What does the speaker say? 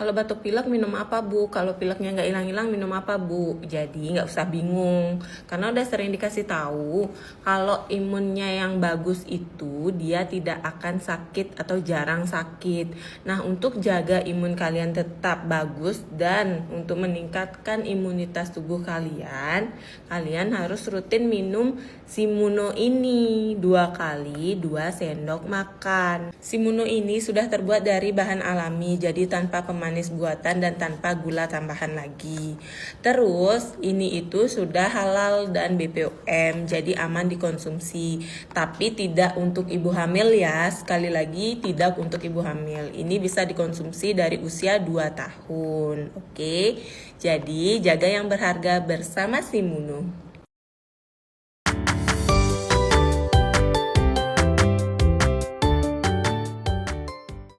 Kalau batuk pilek minum apa Bu? Kalau pileknya nggak hilang-hilang minum apa Bu? Jadi nggak usah bingung, karena udah sering dikasih tahu kalau imunnya yang bagus itu dia tidak akan sakit atau jarang sakit. Nah, untuk jaga imun kalian tetap bagus dan untuk meningkatkan imunitas tubuh kalian, kalian harus rutin minum Simuno ini 2 kali 2 sendok makan. Simuno ini sudah terbuat dari bahan alami, jadi tanpa pemanis buatan dan tanpa gula tambahan lagi. Terus ini itu sudah halal dan BPOM, jadi aman dikonsumsi. Tapi tidak untuk ibu hamil ya, sekali lagi tidak untuk ibu hamil. Ini bisa dikonsumsi dari usia 2 tahun. Oke, jadi jaga yang berharga bersama Simuno.